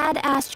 Dad asked...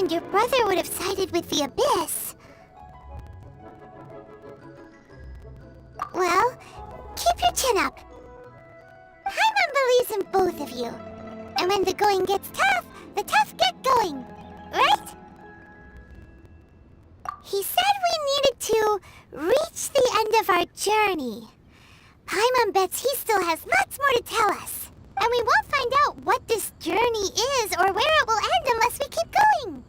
Your brother would have sided with the Abyss. Well, keep your chin up. Paimon believes in both of you. And when the going gets tough, the tough get going. Right? He said we needed to reach the end of our journey. Paimon bets he still has lots more to tell us. And we won't find out what this journey is or where it will end unless we keep going.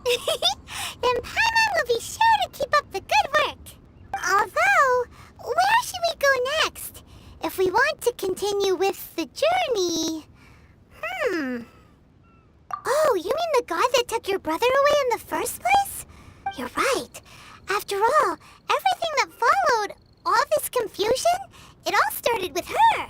Then Paimon will be sure to keep up the good work. Although, where should we go next? If we want to continue with the journey... Oh, you mean the god that took your brother away in the first place? You're right. After all, everything that followed, all this confusion, it all started with her.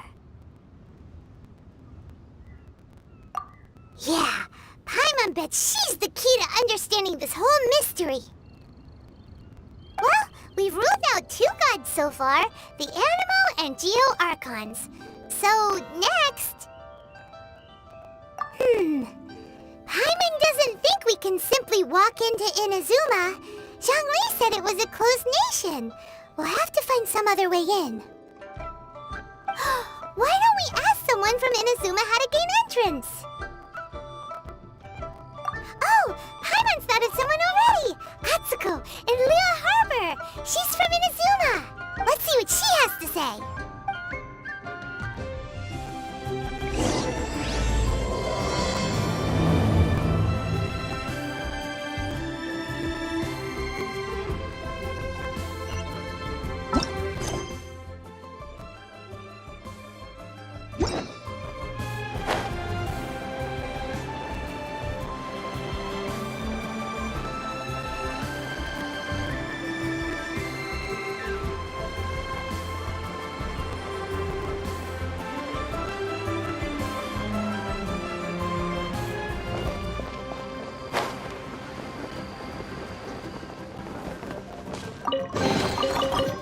Yeah. Paimon bets she's the key to understanding this whole mystery. Well, we've ruled out 2 gods so far, the Animo and Geo Archons. So, next... Paimon doesn't think we can simply walk into Inazuma. Zhongli said it was a closed nation. We'll have to find some other way in. Why don't we ask someone from Inazuma how to gain entrance? Oh, Paimon's thought of someone already! Atsuko in Liyue Harbor! She's from Inazuma! Let's see what she has to say!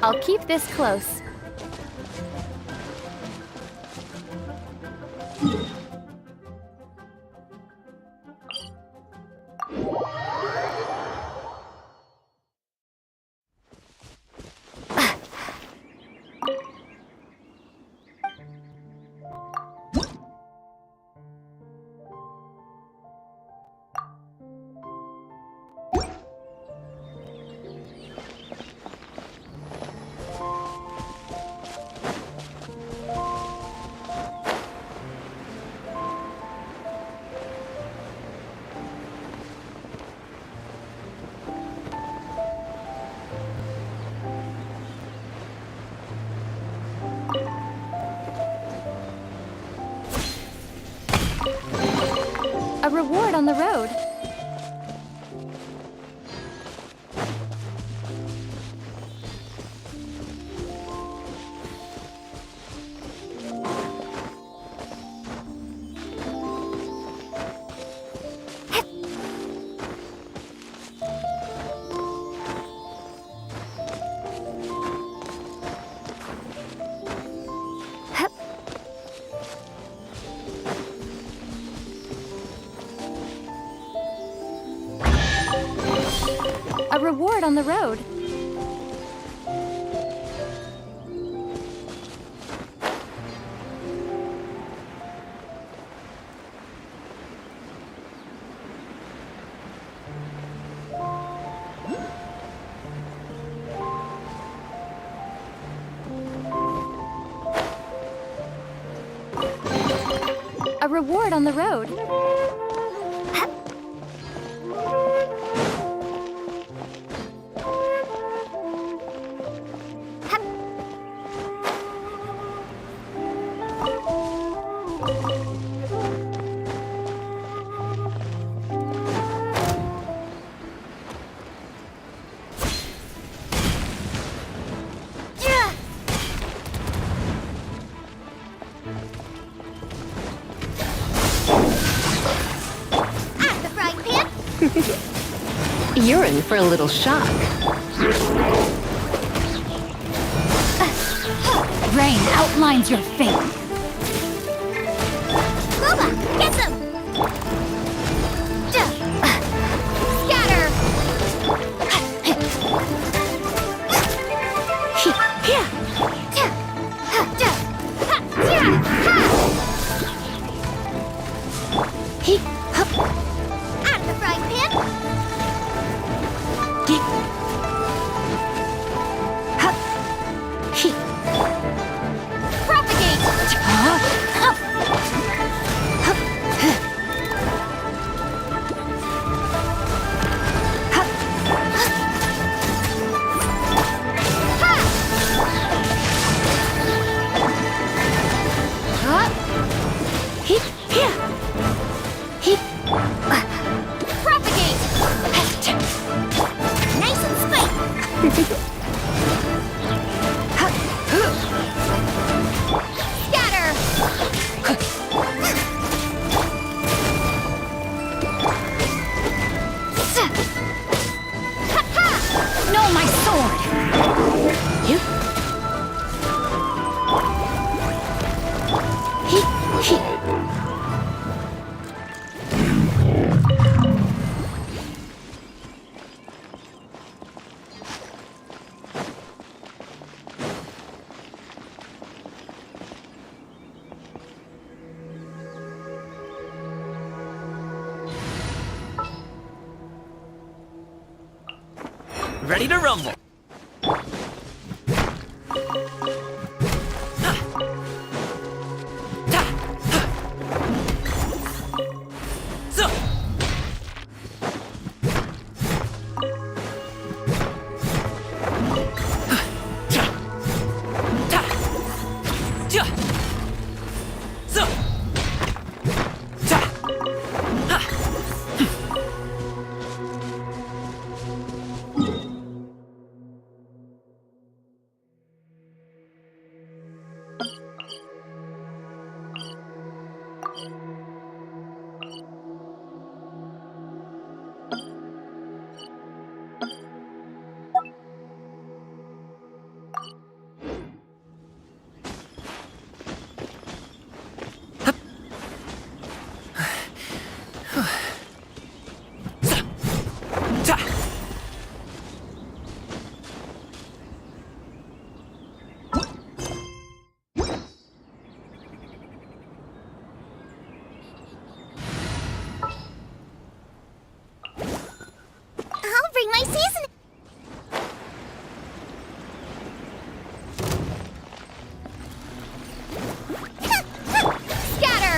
I'll keep this close. A reward on the road. reward on the road. A reward on the road. You're in for a little shock. Rain outlines your fate. Boba, get them! Scatter! Out of the frying pan! Propagate! Propagate! Nice and spiky! Scatter! No, my sword! Ready to rumble. I'll bring my season. Scatter.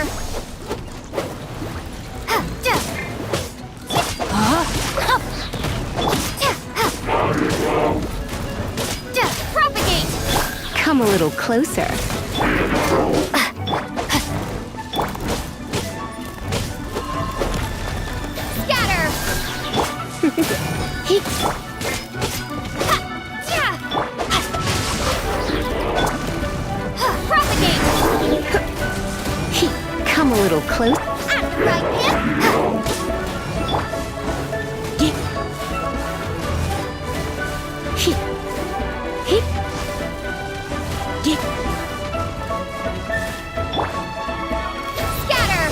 Propagate. Come a little closer. Scatter. Propagate. Come a little closer. Out of the frying pan. Scatter.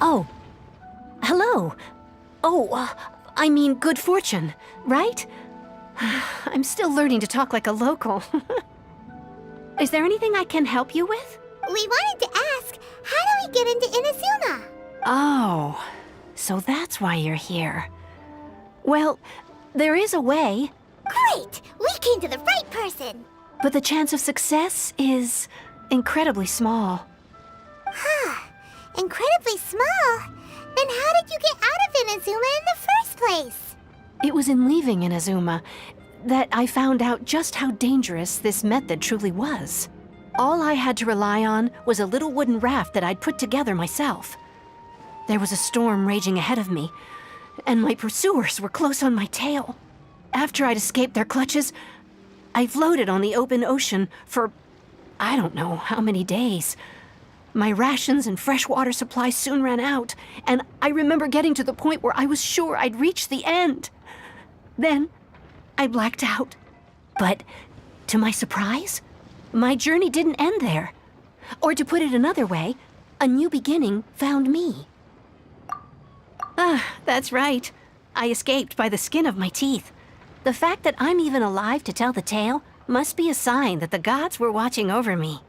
Oh. Hello. Oh, I mean good fortune, right? I'm still learning to talk like a local. Is there anything I can help you with? We wanted to ask, how do we get into Inazuma? Oh, so that's why you're here. Well, there is a way, Great! We came to the right person! but the chance of success is incredibly small. Incredibly small? Then how did you get out of Inazuma in the first place? It was in leaving Inazuma that I found out just how dangerous this method truly was. All I had to rely on was a little wooden raft that I'd put together myself. There was a storm raging ahead of me, and my pursuers were close on my tail. After I'd escaped their clutches, I floated on the open ocean for I don't know how many days. My rations and fresh water supply soon ran out, and I remember getting to the point where I was sure I'd reached the end. Then, I blacked out. But, to my surprise, my journey didn't end there. Or to put it another way, a new beginning found me. That's right. I escaped by the skin of my teeth. The fact that I'm even alive to tell the tale must be a sign that the gods were watching over me.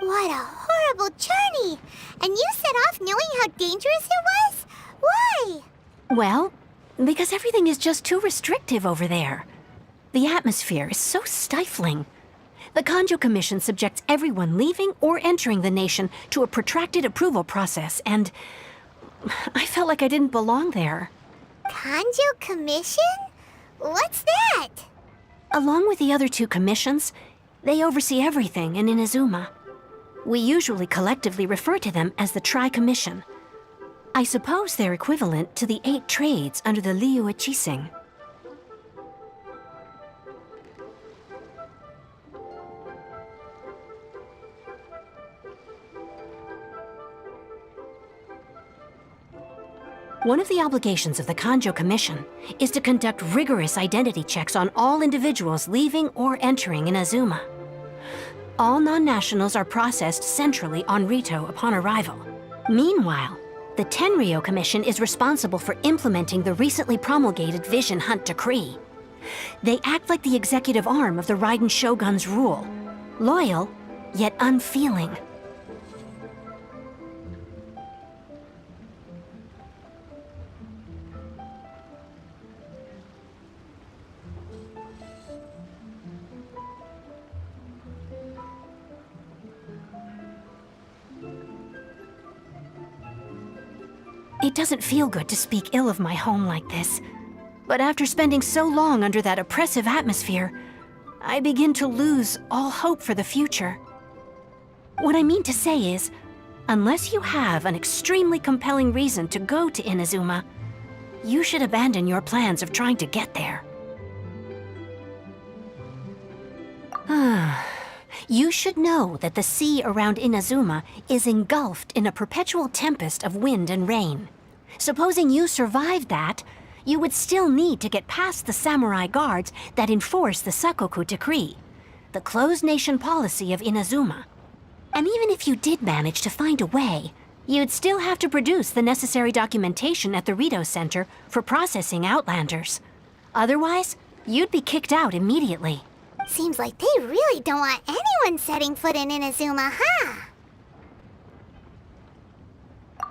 What a horrible journey! And you set off knowing how dangerous it was? Why? Well, because everything is just too restrictive over there. The atmosphere is so stifling. The Kanjo Commission subjects everyone leaving or entering the nation to a protracted approval process, and I felt like I didn't belong there. Kanjo Commission? What's that? Along with the other two commissions, they oversee everything in Inazuma. We usually collectively refer to them as the Tri-Commission. I suppose they're equivalent to the 8 trades under the Liu Echising. One of the obligations of the Kanjo Commission is to conduct rigorous identity checks on all individuals leaving or entering Inazuma. All non-nationals are processed centrally on Rito upon arrival. Meanwhile, the Tenryo Commission is responsible for implementing the recently promulgated Vision Hunt Decree. They act like the executive arm of the Raiden Shogun's rule, loyal, yet unfeeling. It doesn't feel good to speak ill of my home like this, but after spending so long under that oppressive atmosphere, I begin to lose all hope for the future. What I mean to say is, unless you have an extremely compelling reason to go to Inazuma, you should abandon your plans of trying to get there. You should know that the sea around Inazuma is engulfed in a perpetual tempest of wind and rain. Supposing you survived that, you would still need to get past the samurai guards that enforce the Sakoku Decree, the closed nation policy of Inazuma. And even if you did manage to find a way, you'd still have to produce the necessary documentation at the Rito Center for processing Outlanders. Otherwise, you'd be kicked out immediately. Seems like they really don't want anyone setting foot in Inazuma, huh?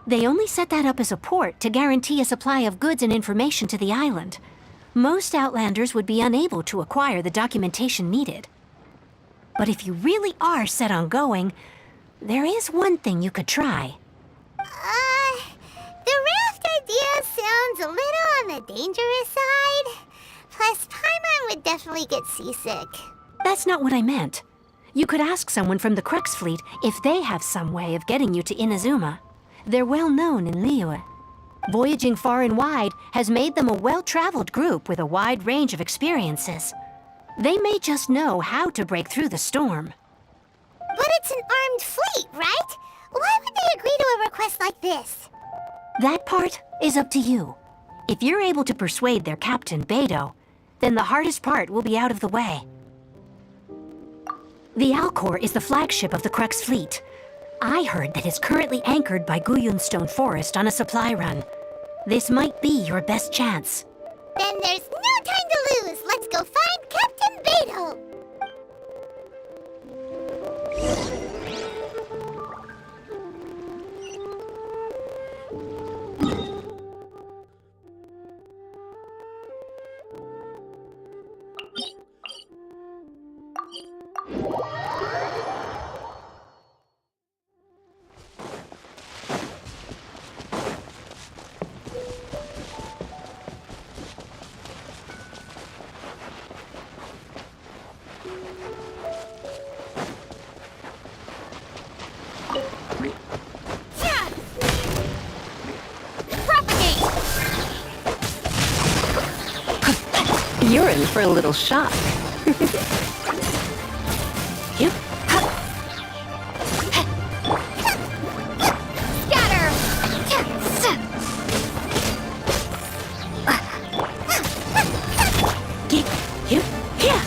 They only set that up as a port to guarantee a supply of goods and information to the island. Most Outlanders would be unable to acquire the documentation needed. But if you really are set on going, there is one thing you could try. The raft idea sounds a little on the dangerous side. Plus, Paimon would definitely get seasick. That's not what I meant. You could ask someone from the Crux Fleet if they have some way of getting you to Inazuma. They're well known in Liyue. Voyaging far and wide has made them a well-traveled group with a wide range of experiences. They may just know how to break through the storm. But it's an armed fleet, right? Why would they agree to a request like this? That part is up to you. If you're able to persuade their captain, Beidou, then the hardest part will be out of the way. The Alcor is the flagship of the Crux Fleet. I heard that it's currently anchored by Guyunstone Forest on a supply run. This might be your best chance. Then there's no time to lose. Let's go find Captain Beidou. You're in for a little shock. You? Scatter! You? Yeah.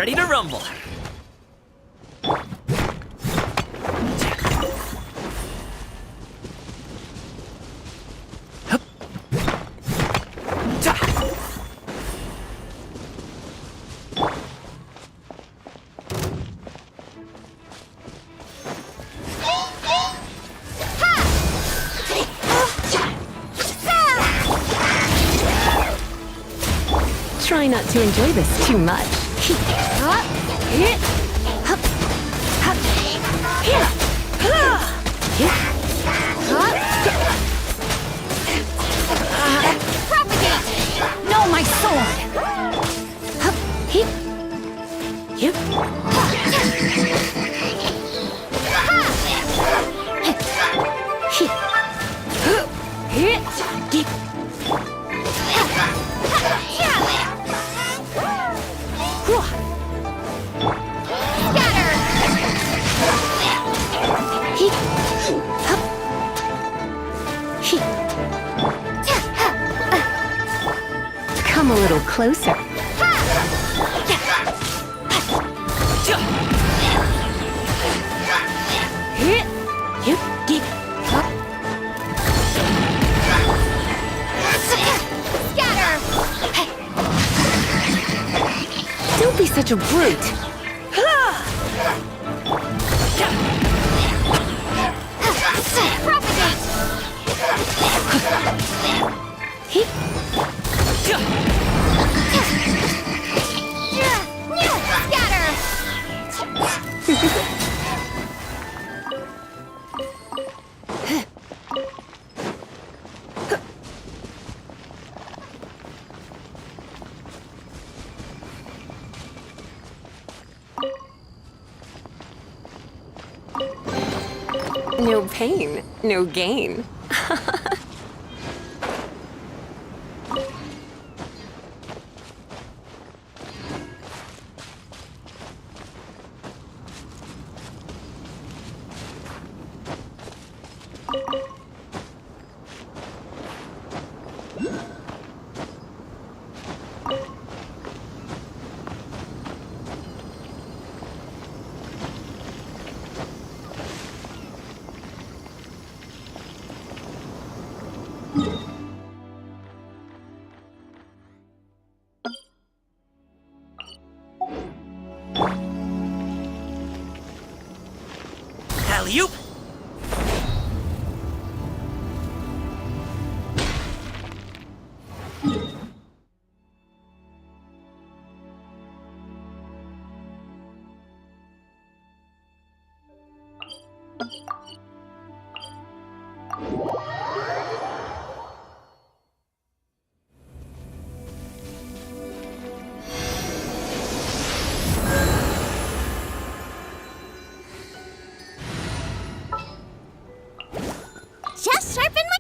Ready to rumble. Try not to enjoy this too much. Propagate! No, my sword! Come a little closer. Don't be such a brute. No pain, no gain. Alley-oop! Just sharpen my...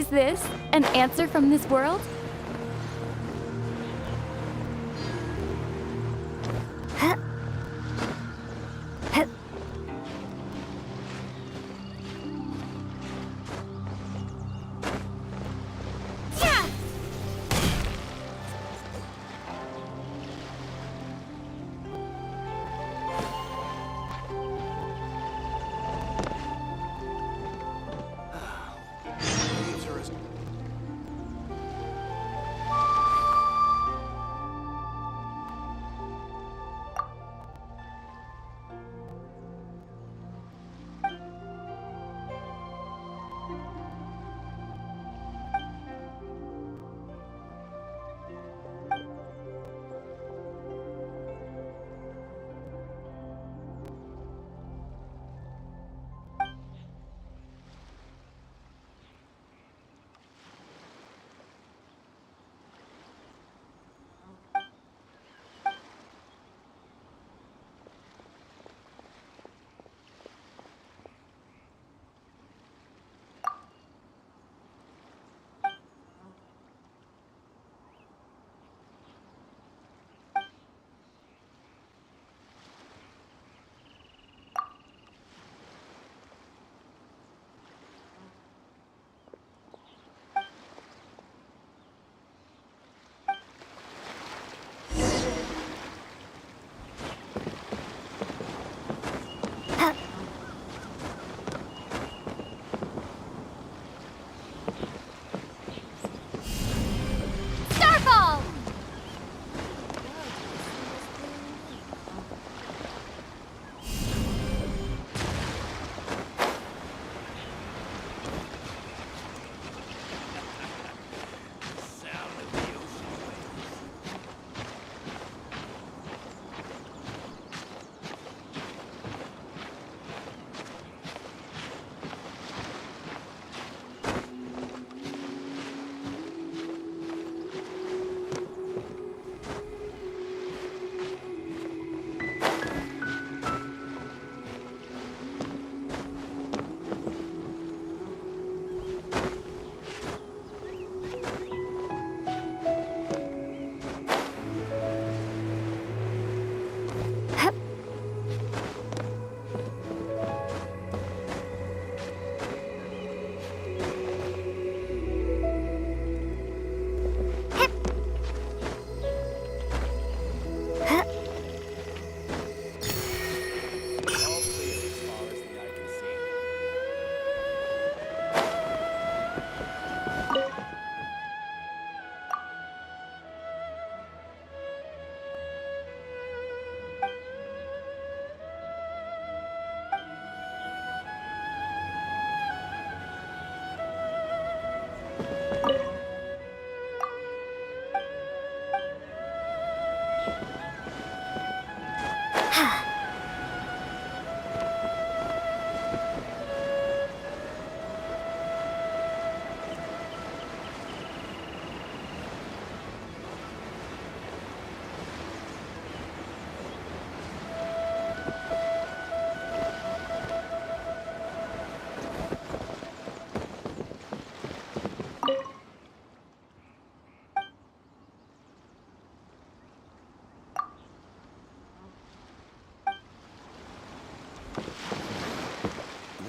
Is this an answer from this world? Starfall!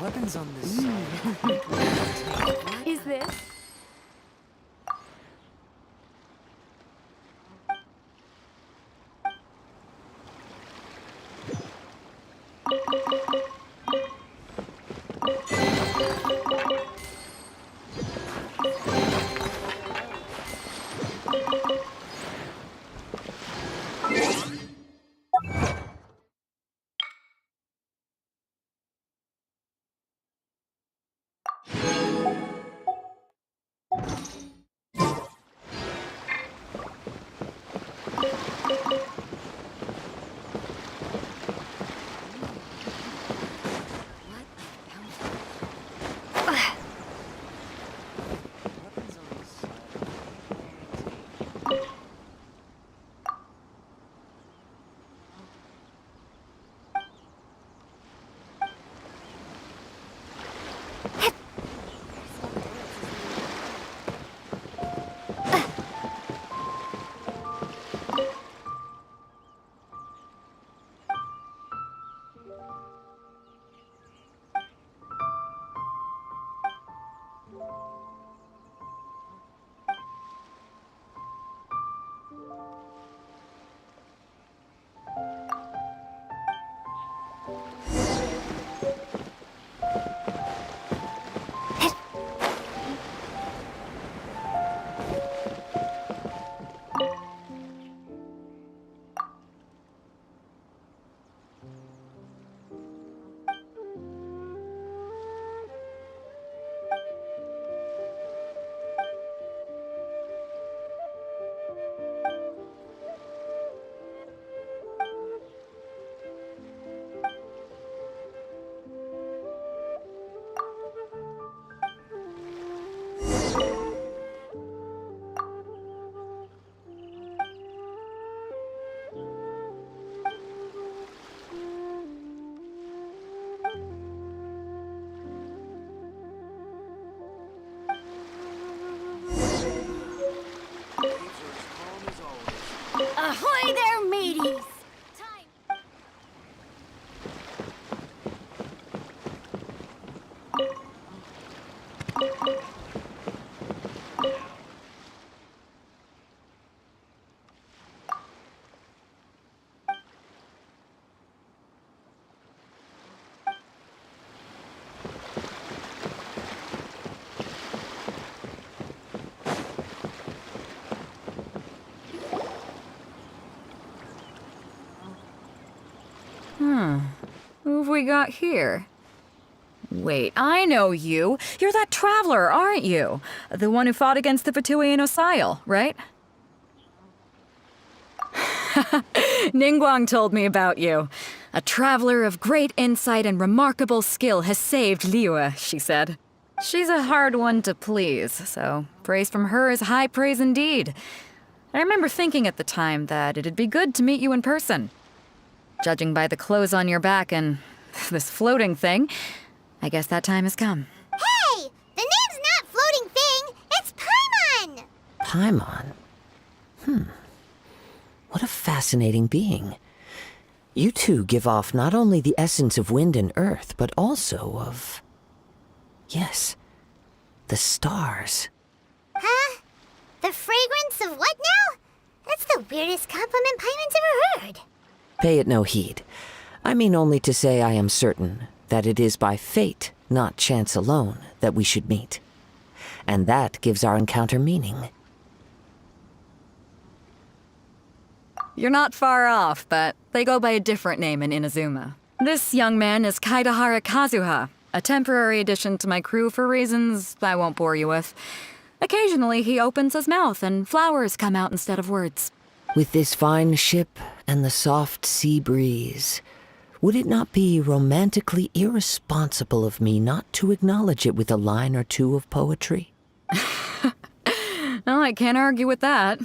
Weapons on this side. Is this? have we got here? Wait, I know you. You're that traveler, aren't you? The one who fought against the Patuian Osile, right? Ningguang told me about you. A traveler of great insight and remarkable skill has saved Liyue, she said. She's a hard one to please, so praise from her is high praise indeed. I remember thinking at the time that it'd be good to meet you in person. Judging by the clothes on your back and this floating thing, I guess that time has come. Hey! The name's not Floating Thing, it's Paimon! Paimon? What a fascinating being. You two give off not only the essence of wind and earth, but also of... yes, the stars. Huh? The fragrance of what now? That's the weirdest compliment Paimon's ever heard. Pay it no heed. I mean only to say I am certain that it is by fate, not chance alone, that we should meet. And that gives our encounter meaning. You're not far off, but they go by a different name in Inazuma. This young man is Kaidahara Kazuha, a temporary addition to my crew for reasons I won't bore you with. Occasionally, he opens his mouth and flowers come out instead of words. With this fine ship and the soft sea breeze, would it not be romantically irresponsible of me not to acknowledge it with a line or two of poetry? Oh, I can't argue with that.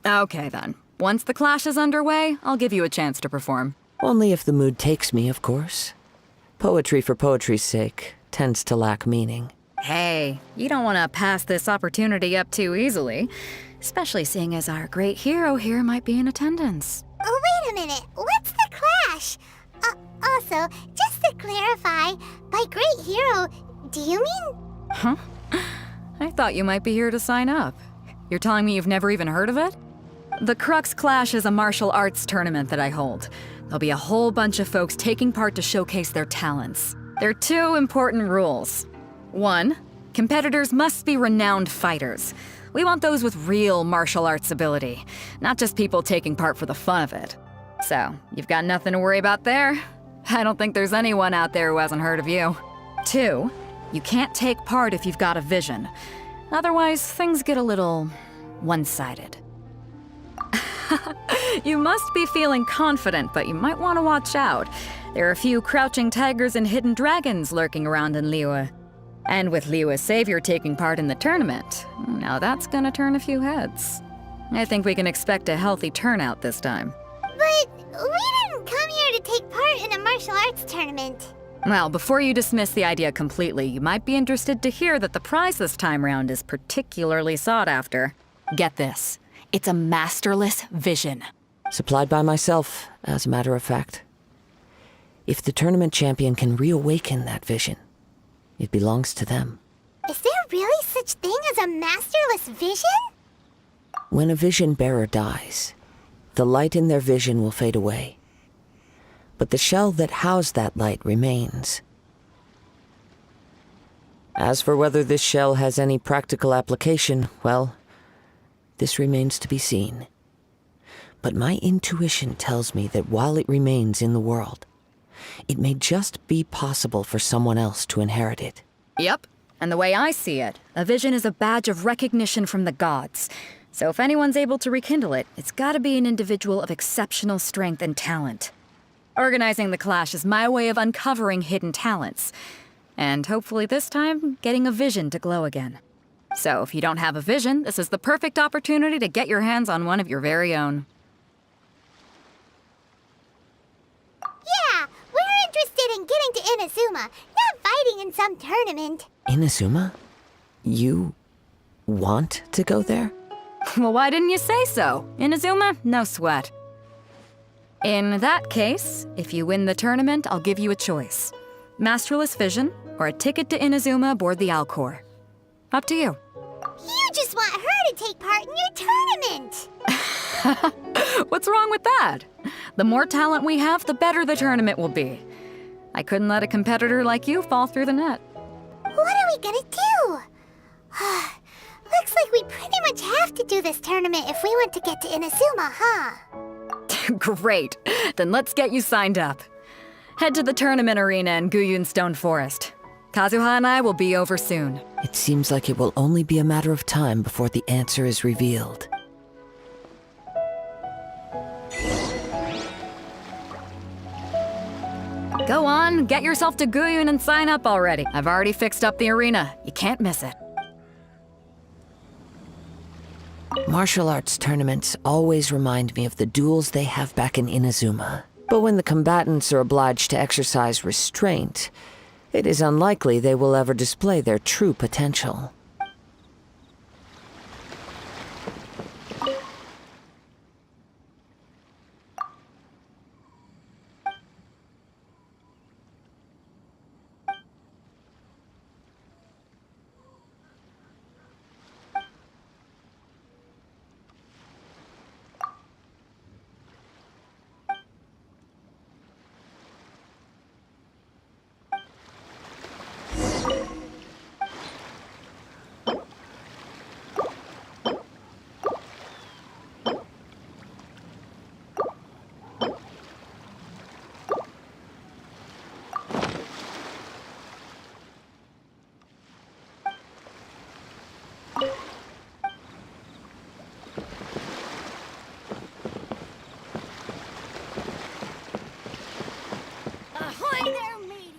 Okay, then. Once the clash is underway, I'll give you a chance to perform. Only if the mood takes me, of course. Poetry for poetry's sake tends to lack meaning. Hey, you don't want to pass this opportunity up too easily, especially seeing as our great hero here might be in attendance. Oh, wait a minute. What's the clash? Also, just to clarify, by great hero, do you mean... Huh? I thought you might be here to sign up. You're telling me you've never even heard of it? The Crux Clash is a martial arts tournament that I hold. There'll be a whole bunch of folks taking part to showcase their talents. There are two important rules. 1, competitors must be renowned fighters. We want those with real martial arts ability, not just people taking part for the fun of it. So, you've got nothing to worry about there. I don't think there's anyone out there who hasn't heard of you. 2, you can't take part if you've got a vision. Otherwise, things get a little one-sided. You must be feeling confident, but you might want to watch out. There are a few crouching tigers and hidden dragons lurking around in Liyue. And with Liyue's savior taking part in the tournament, now that's gonna turn a few heads. I think we can expect a healthy turnout this time. But we didn't come here to take part in a martial arts tournament. Well, before you dismiss the idea completely, you might be interested to hear that the prize this time round is particularly sought after. Get this. It's a masterless vision. Supplied by myself, as a matter of fact. If the tournament champion can reawaken that vision, it belongs to them. Is there really such thing as a masterless vision? When a vision bearer dies, the light in their vision will fade away. But the shell that housed that light remains. As for whether this shell has any practical application, well, this remains to be seen. But my intuition tells me that while it remains in the world, it may just be possible for someone else to inherit it. Yep. And the way I see it, a vision is a badge of recognition from the gods. So if anyone's able to rekindle it, it's gotta be an individual of exceptional strength and talent. Organizing the clash is my way of uncovering hidden talents. And hopefully this time, getting a vision to glow again. So if you don't have a vision, this is the perfect opportunity to get your hands on one of your very own. Yeah, we're interested in getting to Inazuma, not fighting in some tournament. Inazuma? You want to go there? Well, why didn't you say so? Inazuma? No sweat. In that case, if you win the tournament, I'll give you a choice. Masterless Vision, or a ticket to Inazuma aboard the Alcor. Up to you. You just want her to take part in your tournament! What's wrong with that? The more talent we have, the better the tournament will be. I couldn't let a competitor like you fall through the net. What are we gonna do? Looks like we pretty much have to do this tournament if we want to get to Inazuma, huh? Great. Then let's get you signed up. Head to the tournament arena in Guyun Stone Forest. Kazuha and I will be over soon. It seems like it will only be a matter of time before the answer is revealed. Go on, get yourself to Guyun and sign up already. I've already fixed up the arena. You can't miss it. Martial arts tournaments always remind me of the duels they have back in Inazuma. But when the combatants are obliged to exercise restraint, it is unlikely they will ever display their true potential. Ahoy there, matey!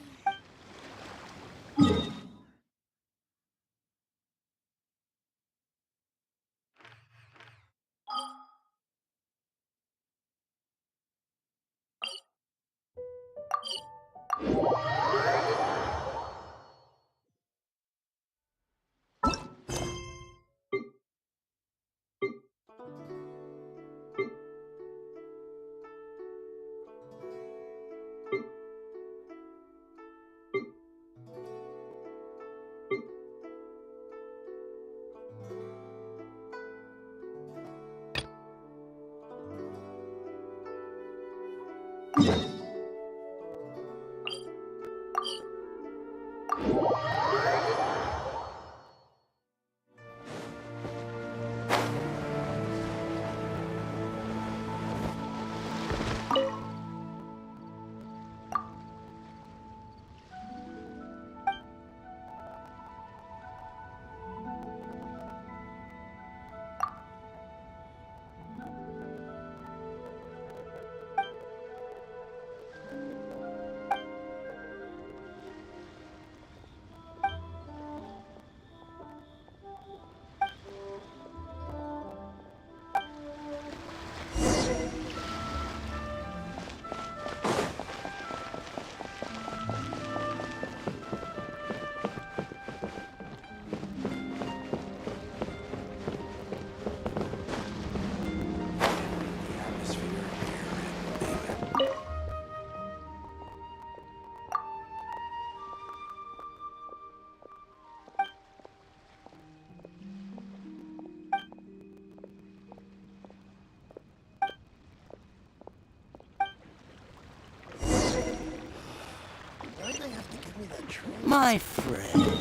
My friend.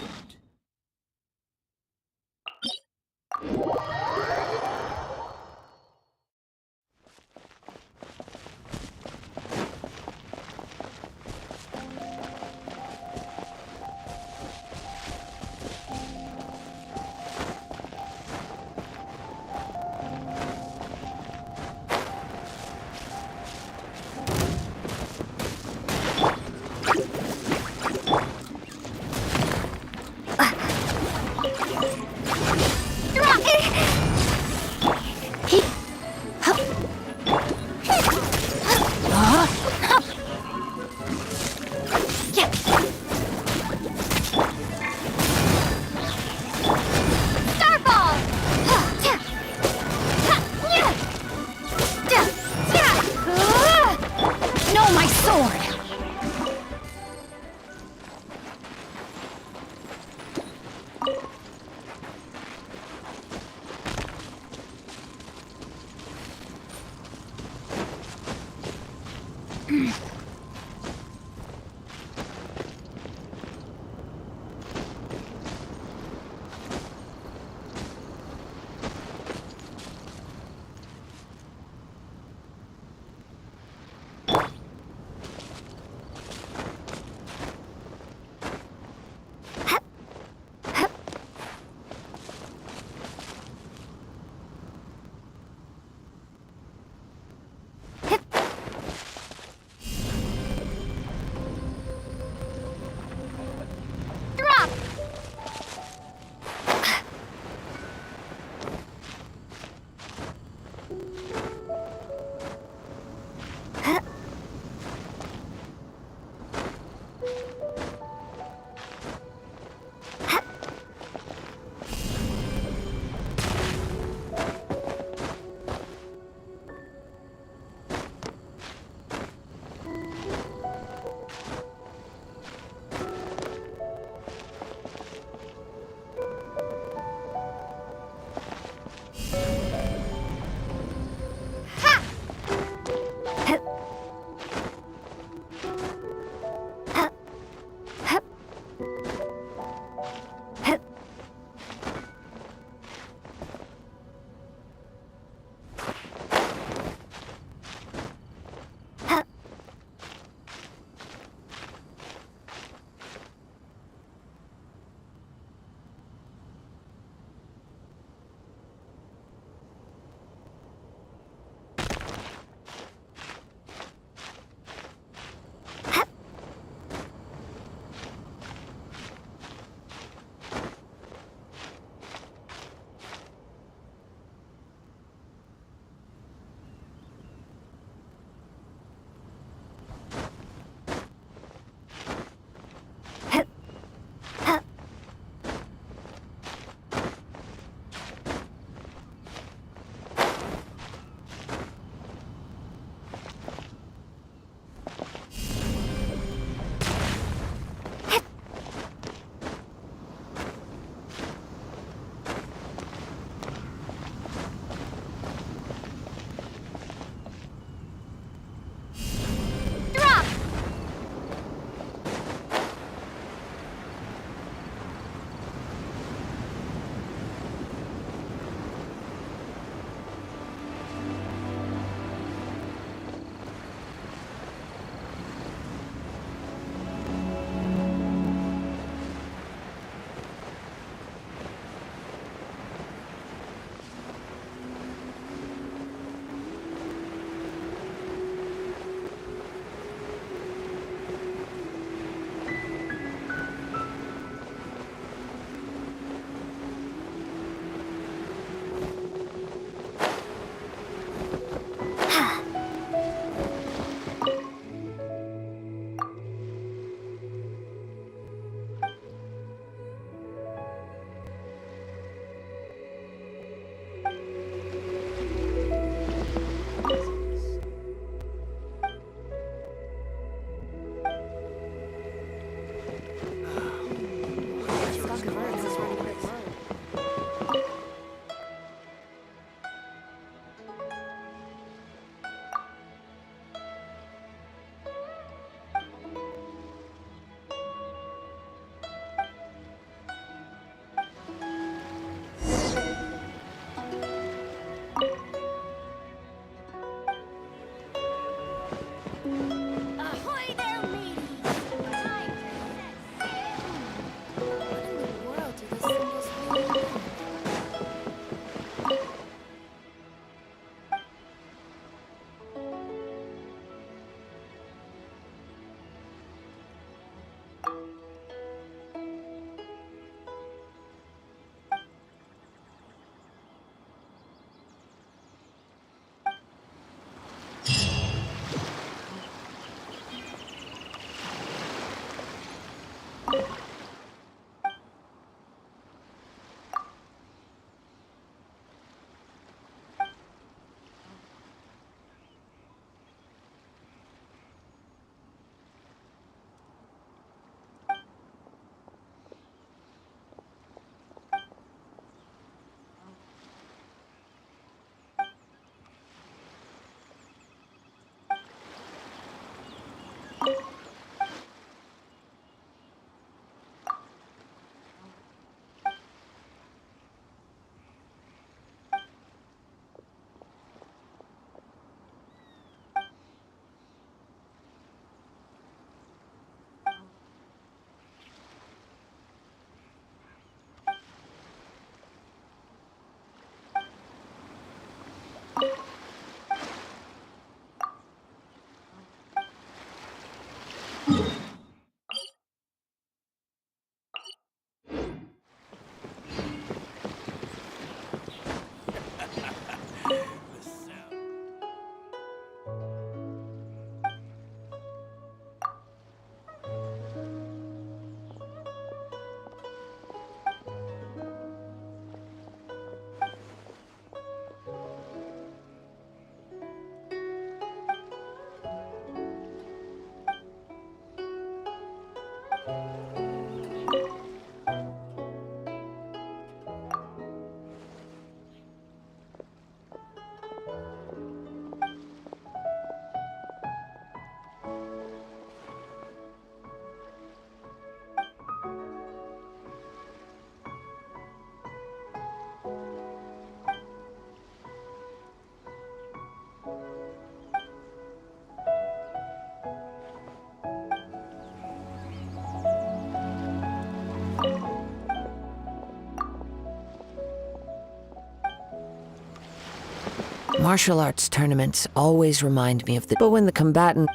Martial arts tournaments always remind me of the... But when the combatant...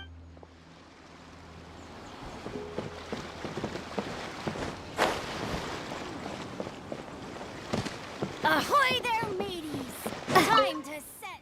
Ahoy there, mateys! Time to set.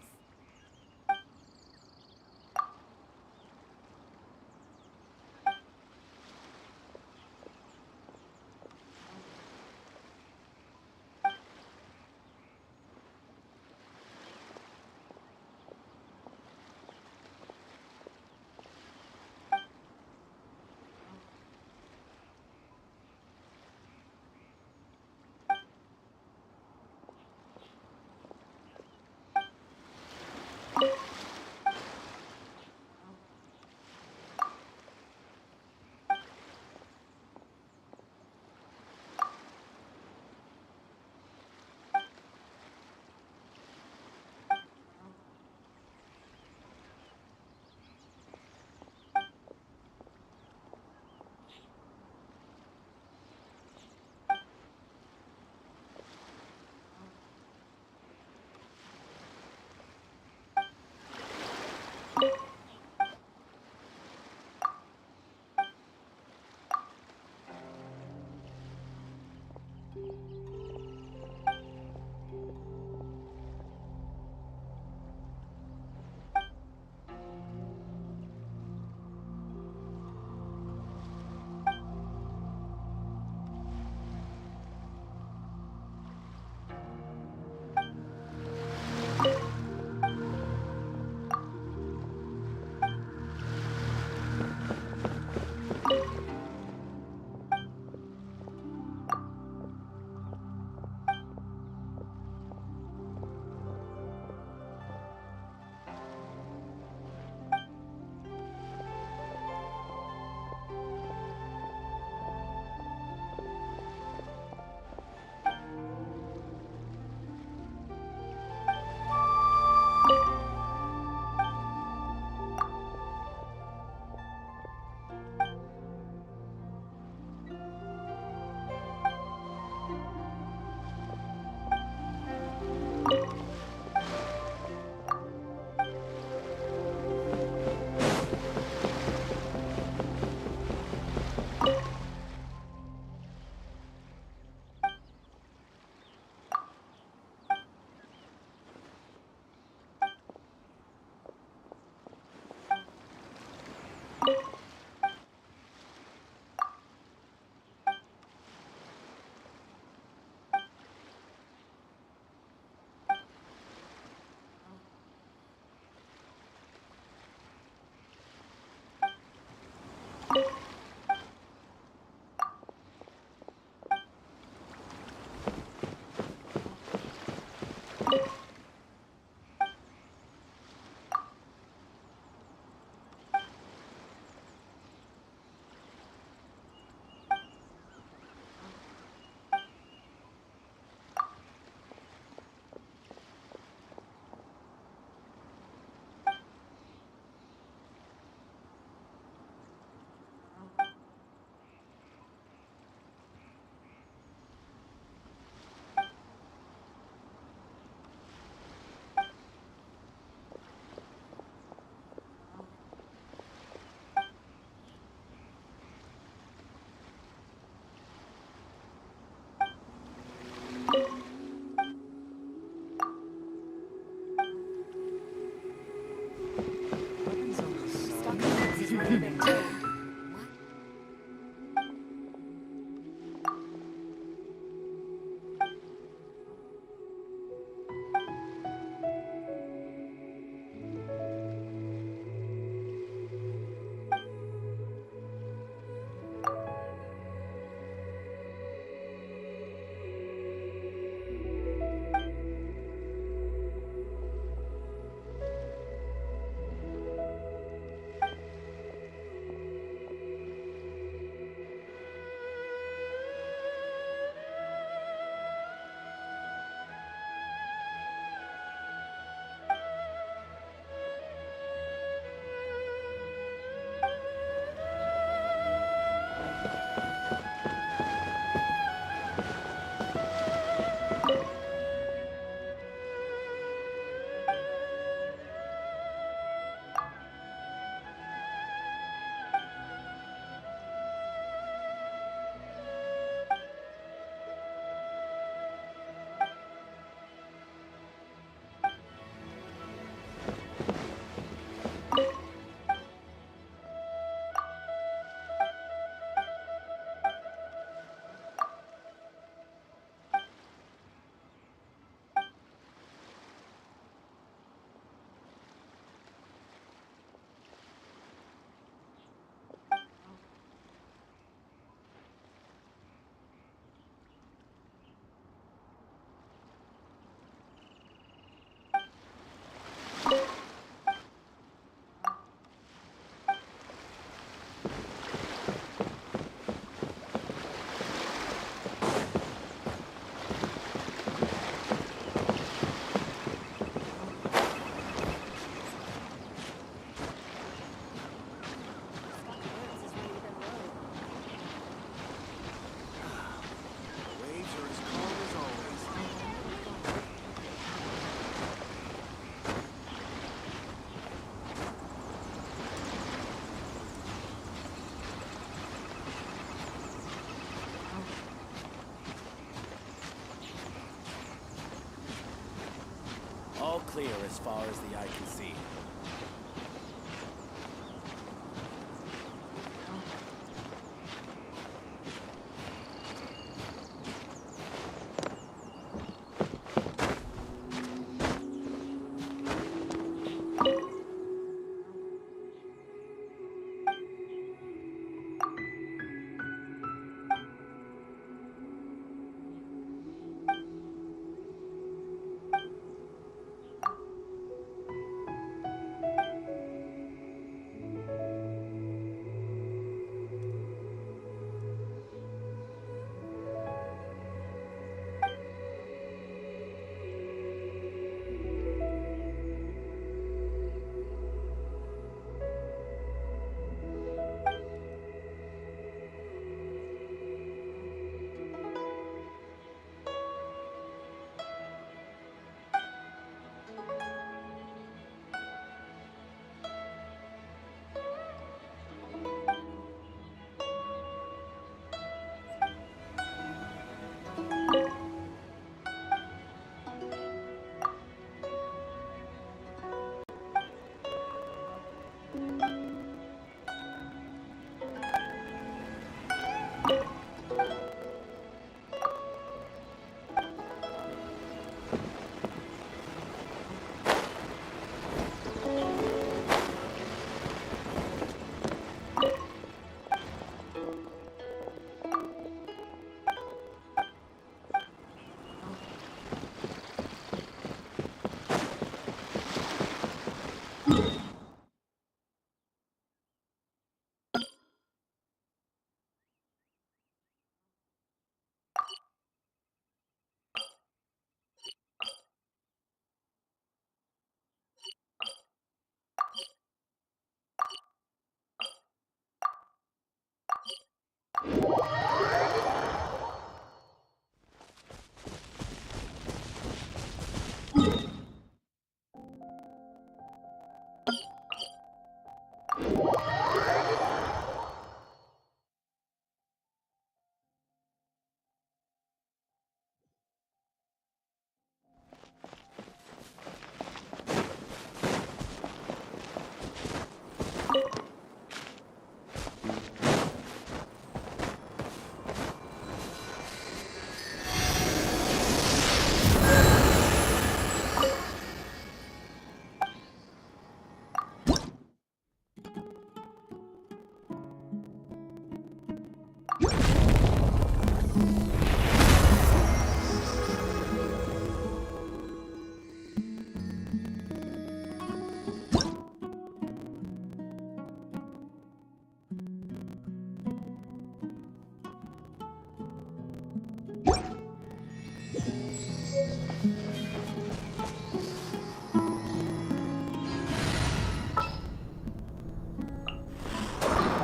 clear as far as the eye can see.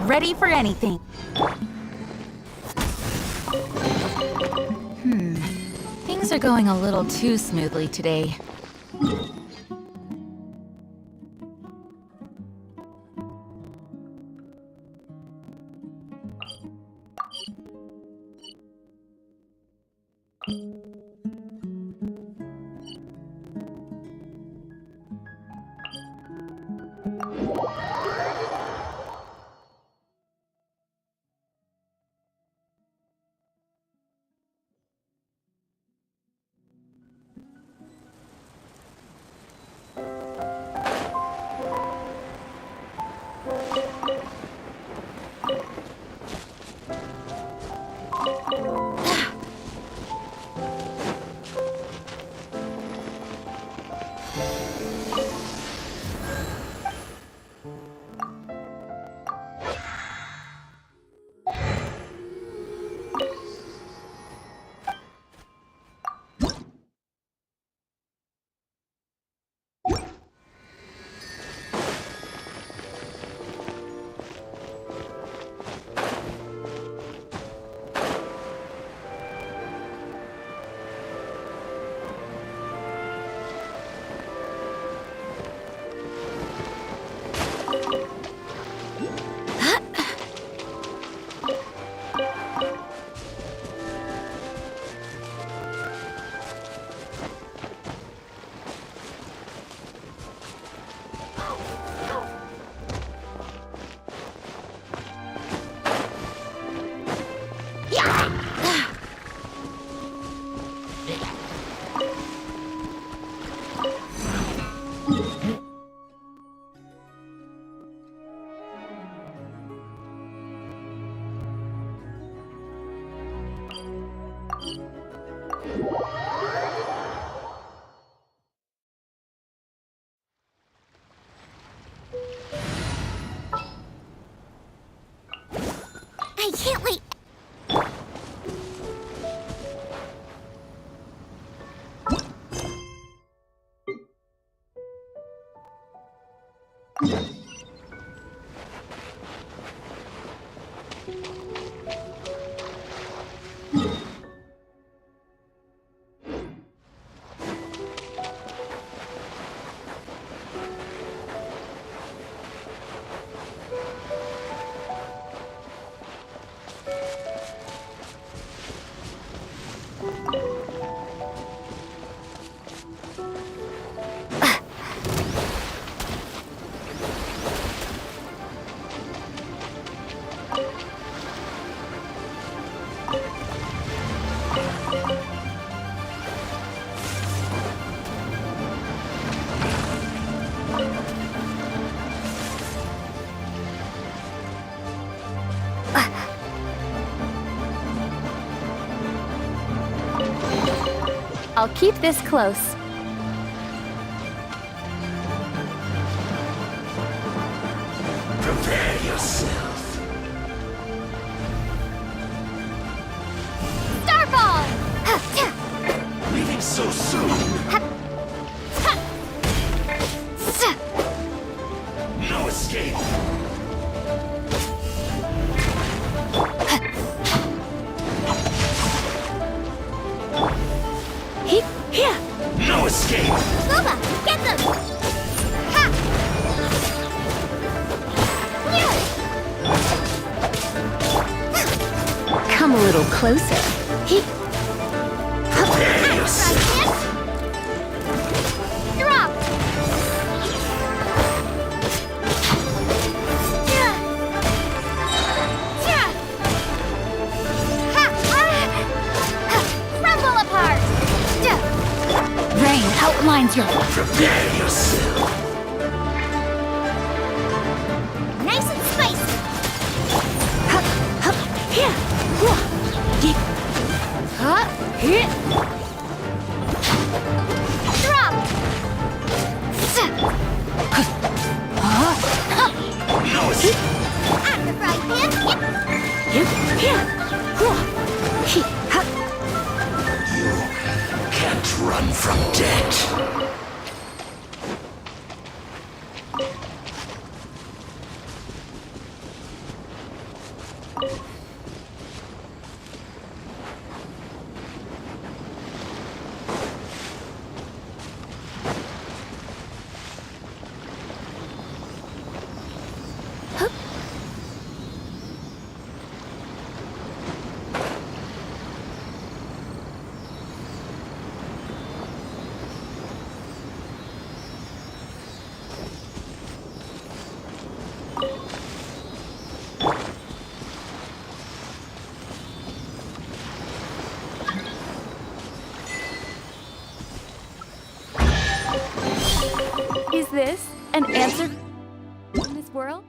Ready for anything. Things are going a little too smoothly today. I can't wait. I'll keep this close. Prepare yourself. Starball! Leaving so soon. No escape. No escape. Luba, get them! Ha! Come a little closer. Prepare yourself. Drop! Crumble apart! Rain outlines your... Prepare yourself. Nice and spicy! Drop! No escape. At the frying pan! You can't run from death. Is this an answer in this world?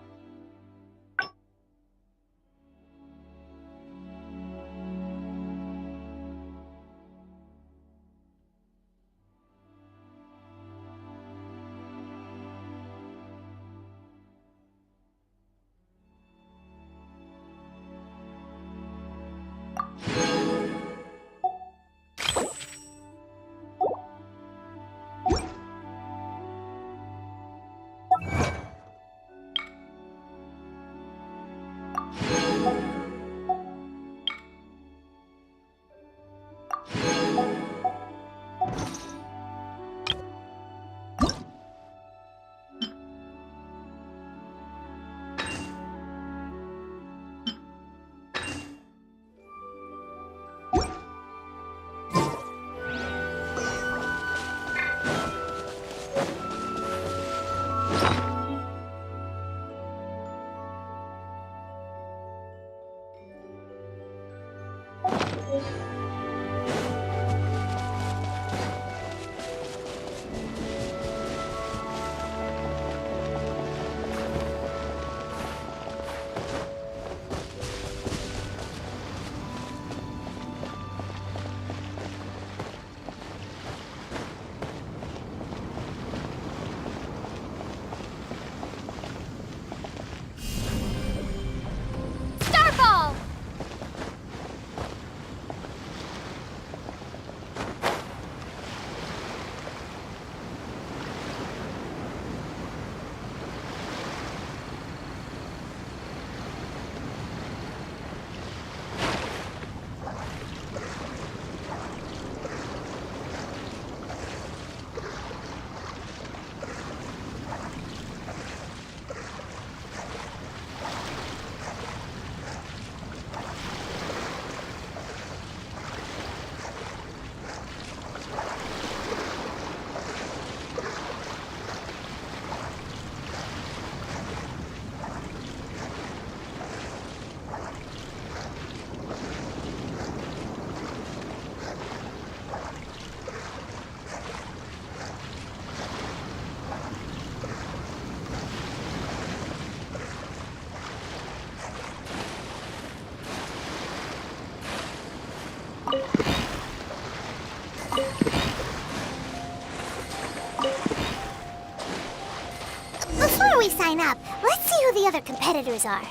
line up. Let's see who the other competitors are.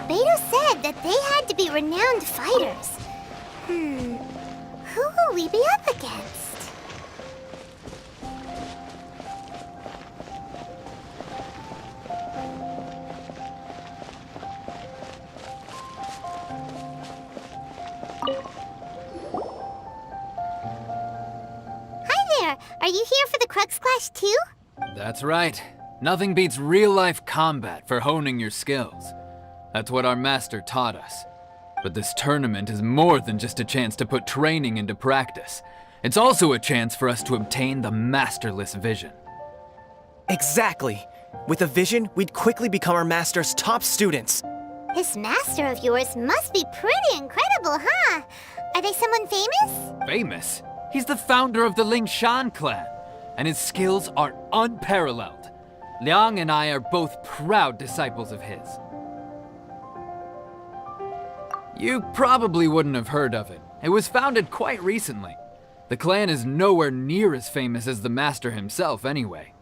Beto said that they had to be renowned fighters. Who will we be up against? Hi there! Are you here for the Crux Clash too? That's right. Nothing beats real-life combat for honing your skills. That's what our master taught us. But this tournament is more than just a chance to put training into practice. It's also a chance for us to obtain the masterless vision. Exactly. With a vision, we'd quickly become our master's top students. This master of yours must be pretty incredible, huh? Are they someone famous? Famous? He's the founder of the Lingshan clan, and his skills are unparalleled. Liang and I are both proud disciples of his. You probably wouldn't have heard of it. It was founded quite recently. The clan is nowhere near as famous as the master himself anyway.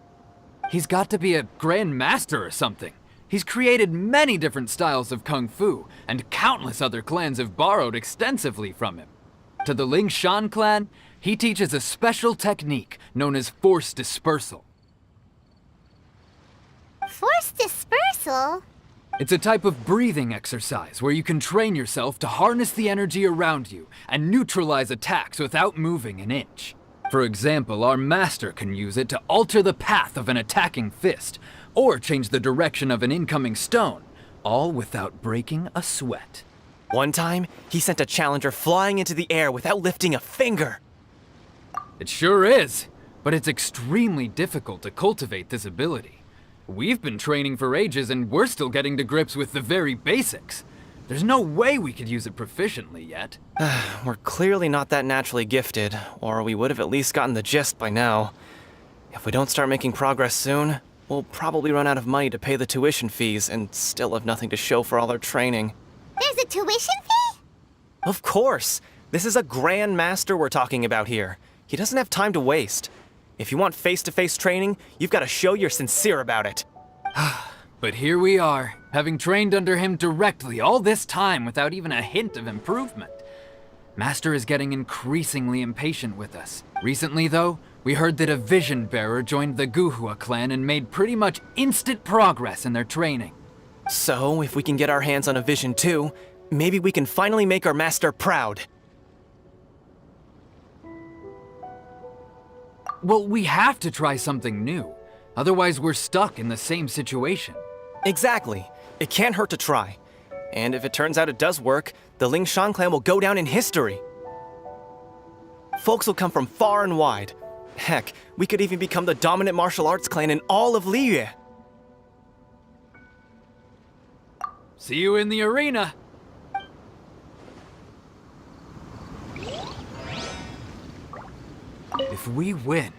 He's got to be a grand master or something. He's created many different styles of kung fu, and countless other clans have borrowed extensively from him. To the Lingshan clan, he teaches a special technique known as force dispersal. Force dispersal? It's a type of breathing exercise where you can train yourself to harness the energy around you and neutralize attacks without moving an inch. For example, our master can use it to alter the path of an attacking fist, or change the direction of an incoming stone, all without breaking a sweat. One time, he sent a challenger flying into the air without lifting a finger. It sure is, but it's extremely difficult to cultivate this ability. We've been training for ages and we're still getting to grips with the very basics. There's no way we could use it proficiently yet. We're clearly not that naturally gifted, or we would have at least gotten the gist by now. If we don't start making progress soon, we'll probably run out of money to pay the tuition fees and still have nothing to show for all our training. There's a tuition fee? Of course! This is a grand master we're talking about here. He doesn't have time to waste. If you want face-to-face training, you've got to show you're sincere about it. But here we are, having trained under him directly all this time without even a hint of improvement. Master is getting increasingly impatient with us. Recently, though, we heard that a vision bearer joined the Guhua clan and made pretty much instant progress in their training. So, if we can get our hands on a vision too, maybe we can finally make our master proud. Well, we have to try something new. Otherwise, we're stuck in the same situation. Exactly. It can't hurt to try. And if it turns out it does work, the Lingshan clan will go down in history. Folks will come from far and wide. Heck, we could even become the dominant martial arts clan in all of Liyue. See you in the arena! If we win,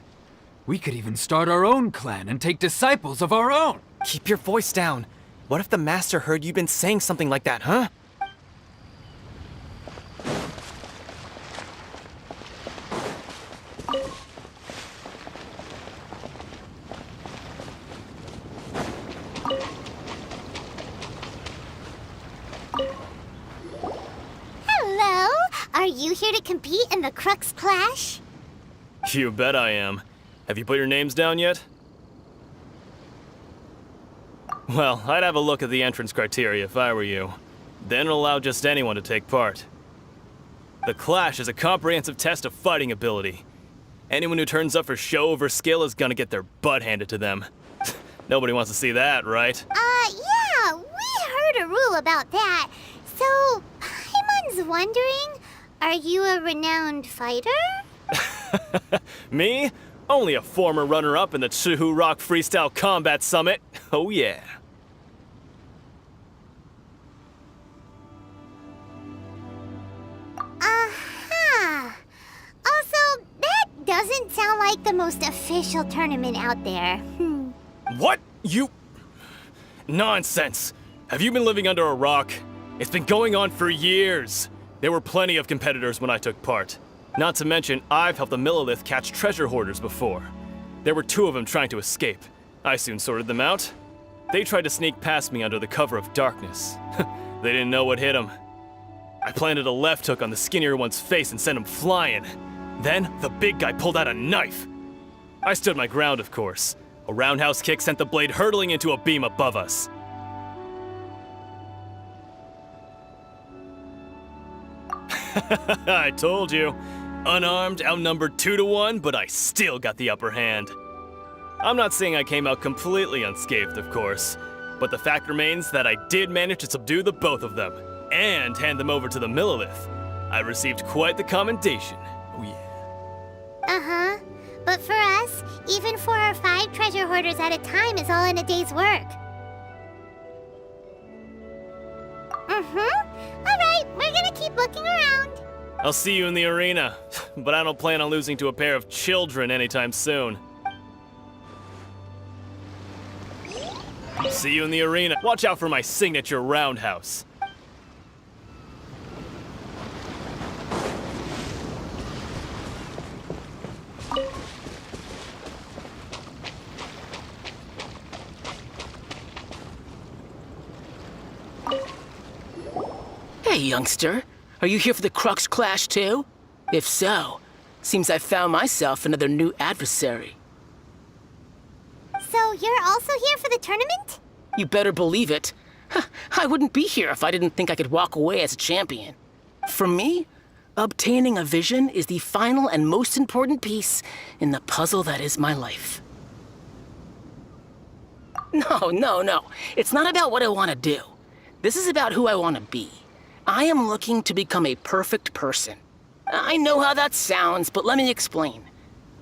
we could even start our own clan and take disciples of our own! Keep your voice down. What if the master heard you've been saying something like that, huh? Hello? Are you here to compete in the Crux Clash? You bet I am. Have you put your names down yet? Well, I'd have a look at the entrance criteria if I were you. Then allow just anyone to take part. The Clash is a comprehensive test of fighting ability. Anyone who turns up for show over skill is gonna get their butt handed to them. Nobody wants to see that, right? Yeah, we heard a rule about that. So, Paimon's wondering, are you a renowned fighter? Me? Only a former runner-up in the Ch2 Rock Freestyle Combat Summit. Oh yeah. Aha! Also, that doesn't sound like the most official tournament out there. What? You... Nonsense. Have you been living under a rock? It's been going on for years. There were plenty of competitors when I took part. Not to mention, I've helped the Millilith catch treasure hoarders before. There were 2 of them trying to escape. I soon sorted them out. They tried to sneak past me under the cover of darkness. They didn't know what hit them. I planted a left hook on the skinnier one's face and sent him flying. Then, the big guy pulled out a knife. I stood my ground, of course. A roundhouse kick sent the blade hurtling into a beam above us. I told you. Unarmed, outnumbered 2-1, but I still got the upper hand. I'm not saying I came out completely unscathed, of course, but the fact remains that I did manage to subdue the both of them, and hand them over to the Millilith. I received quite the commendation. Oh yeah. Uh-huh. But for us, even 4 or 5 treasure hoarders at a time is all in a day's work. Alright, we're gonna keep looking around. I'll see you in the arena, but I don't plan on losing to a pair of children anytime soon. See you in the arena. Watch out for my signature roundhouse. Hey, youngster. Are you here for the Crux Clash too? If so, seems I've found myself another new adversary. So you're also here for the tournament? You better believe it. I wouldn't be here if I didn't think I could walk away as a champion. For me, obtaining a vision is the final and most important piece in the puzzle that is my life. No. It's not about what I want to do. This is about who I want to be. I am looking to become a perfect person. I know how that sounds, but let me explain.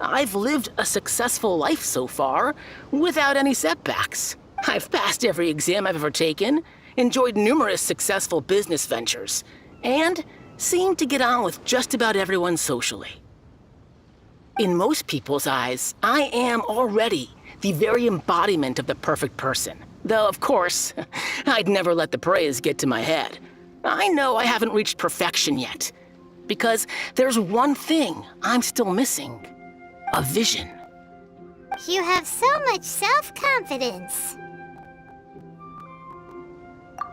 I've lived a successful life so far, without any setbacks. I've passed every exam I've ever taken, enjoyed numerous successful business ventures, and seemed to get on with just about everyone socially. In most people's eyes, I am already the very embodiment of the perfect person. Though, of course, I'd never let the praise get to my head. I know I haven't reached perfection yet, because there's one thing I'm still missing. A vision. You have so much self-confidence.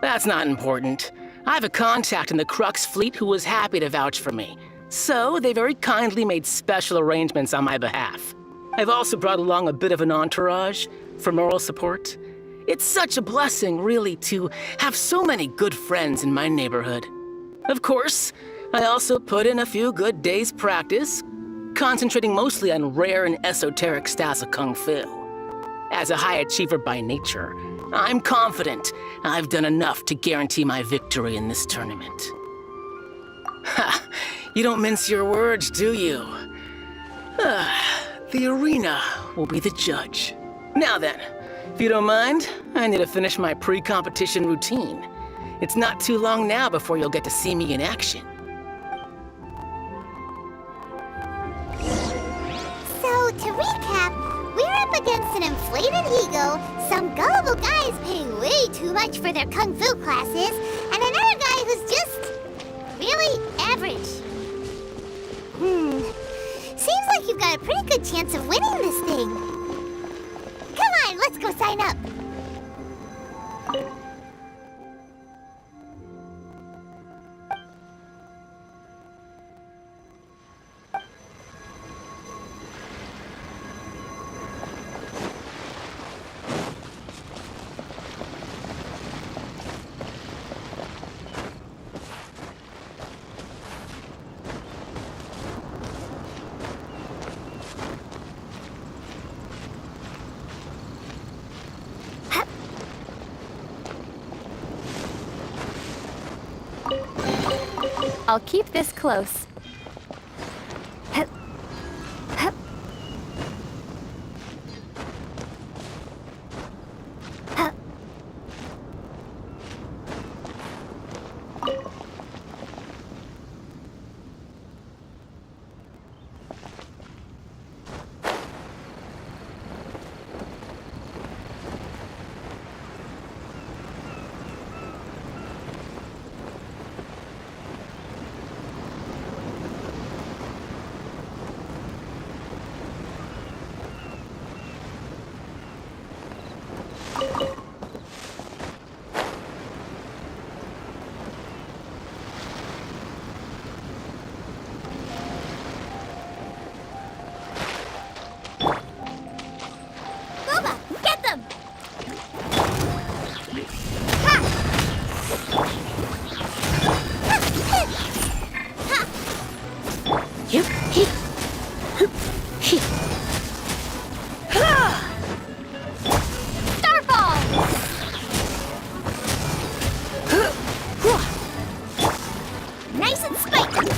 That's not important. I have a contact in the Crux fleet who was happy to vouch for me, so they very kindly made special arrangements on my behalf. I've also brought along a bit of an entourage for moral support. It's such a blessing, really, to have so many good friends in my neighborhood. Of course, I also put in a few good days' practice, concentrating mostly on rare and esoteric styles of Kung Fu. As a high achiever by nature, I'm confident I've done enough to guarantee my victory in this tournament. Ha! You don't mince your words, do you? The arena will be the judge. Now then, if you don't mind, I need to finish my pre-competition routine. It's not too long now before you'll get to see me in action. So, to recap, we're up against an inflated ego, some gullible guys paying way too much for their kung fu classes, and another guy who's just really average. Seems like you've got a pretty good chance of winning this thing. Come on, let's go sign up. I'll keep this close. Hup. Hup. Hup. Crescent Spike!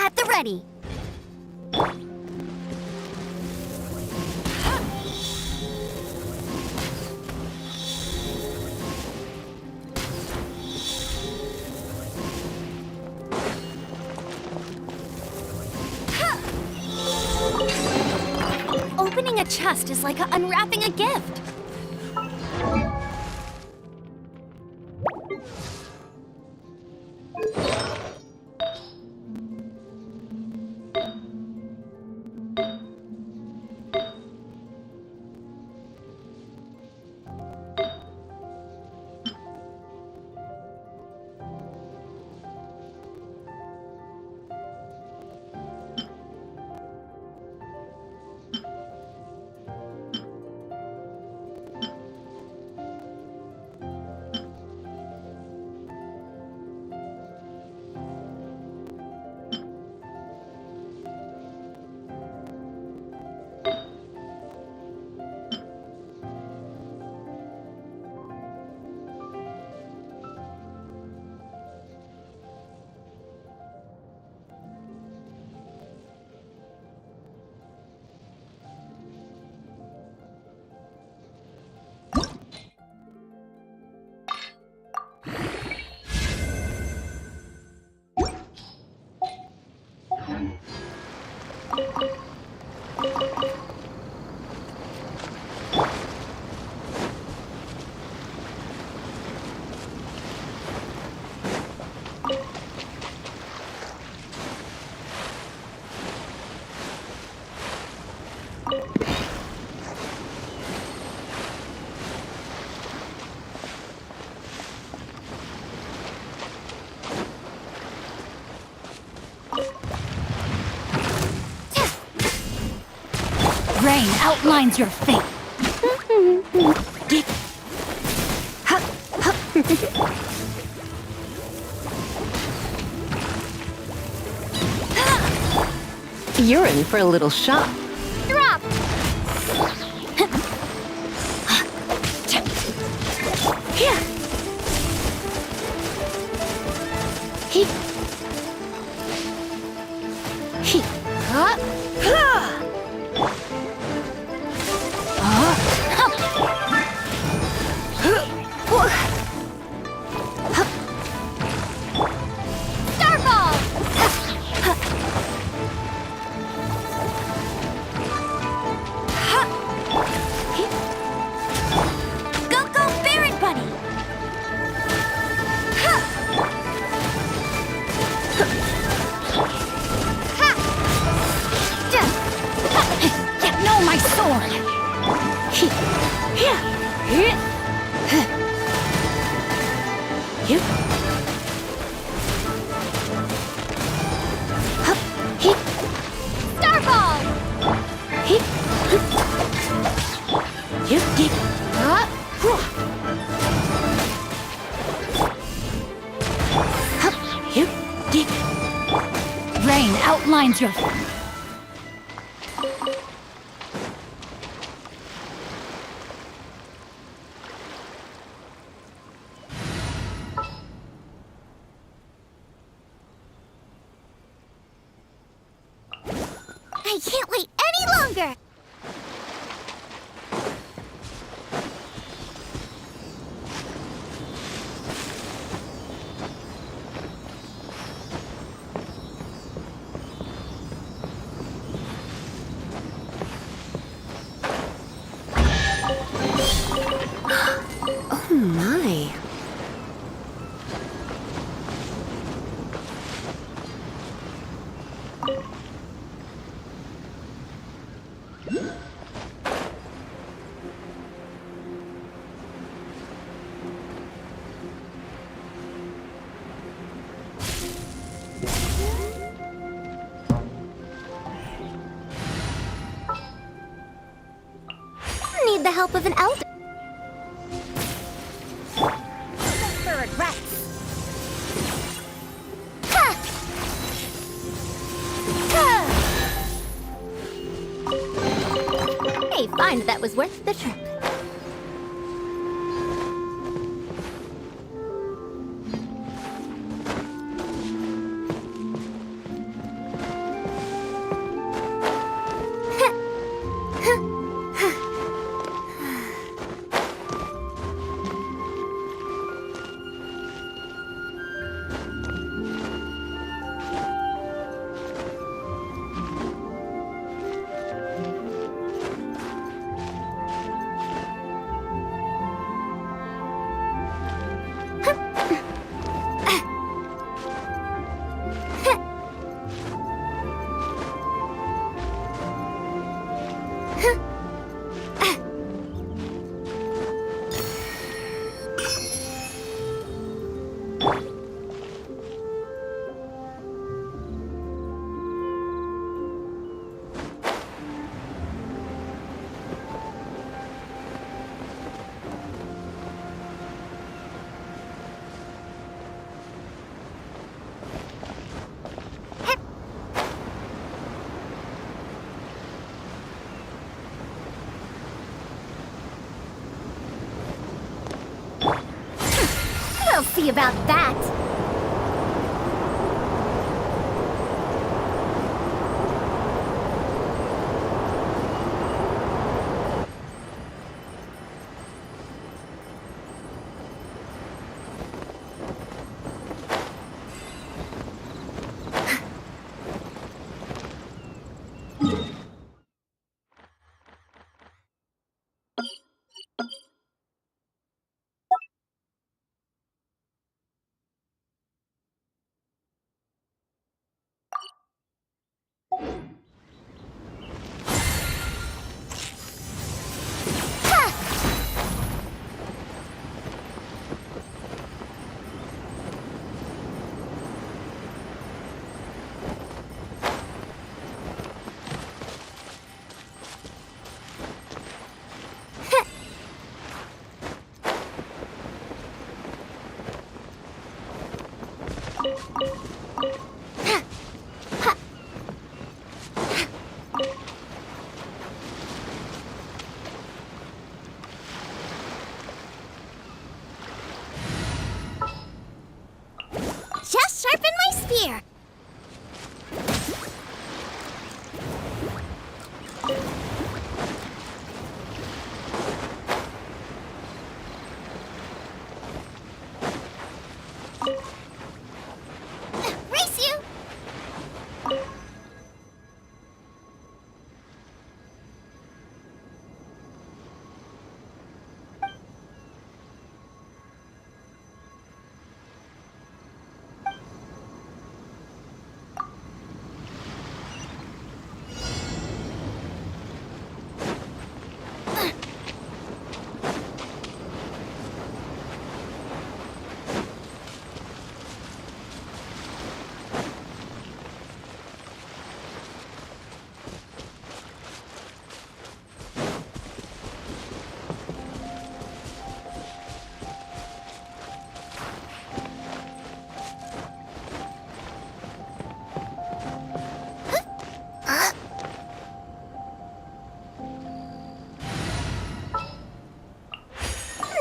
At the ready. Opening a chest is like unwrapping a gift. Rain outlines your fate. You're in for a little shock. Drop! Rain outlines your... I can't wait any longer! Need the help of an elder. For regrets. Ha! Ha! Hey, fine, that was worth the trip. We'll see about that. Just sharpen my spear. Race you!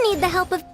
Need the help of...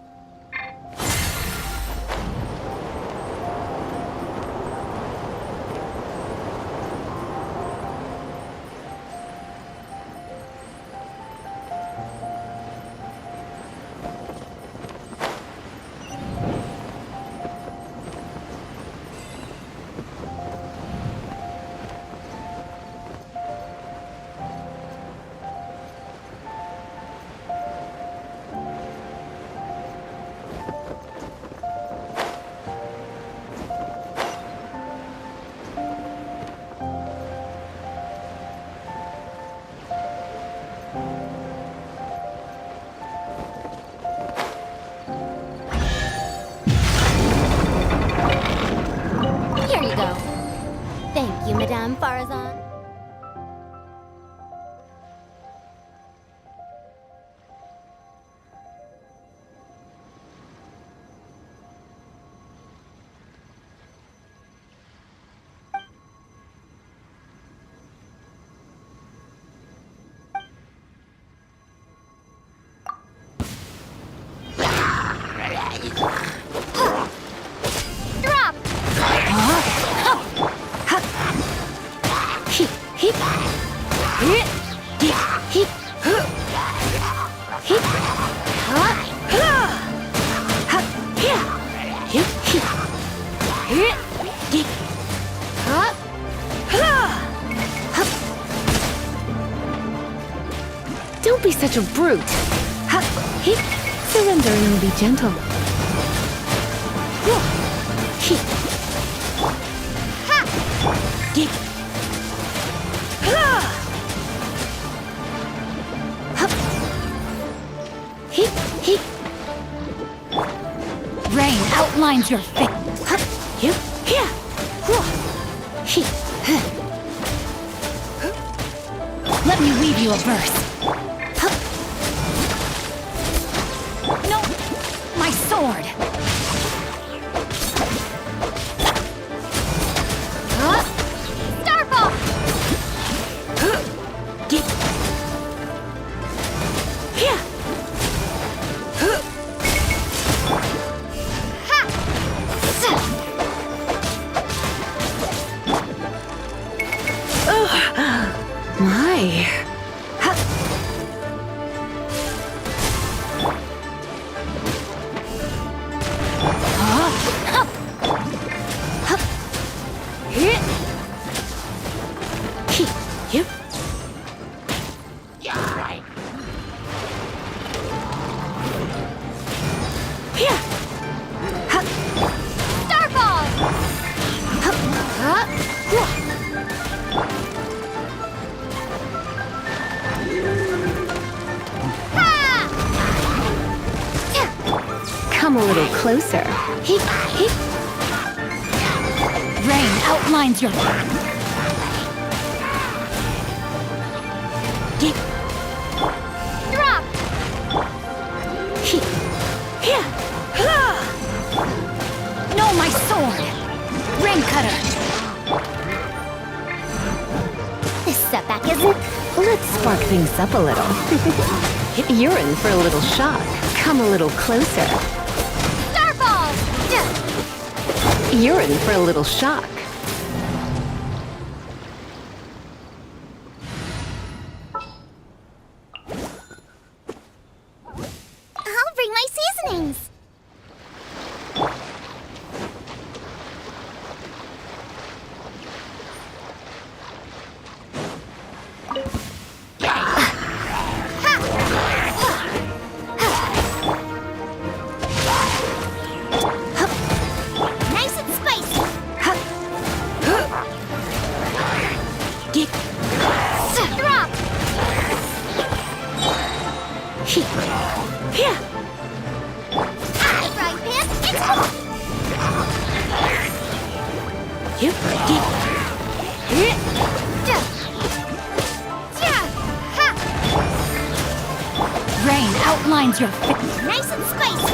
Here you go. Thank you, Madame Farazan. Don't be such a brute. Surrendering will be gentle. Rain outlines your face. Let me weave you a verse. No! My sword! Starfall! My. Come a little closer. Rain outlines your Drop! No, my sword! Rain cutter! This setback isn't... Let's spark things up a little. You're in for a little shock. Come a little closer. Starfall! You're in for a little shock. I'll bring my seasonings. Nice and spicy. Drop! Frying pan, it's on! Rain outlines your face. Nice and spicy.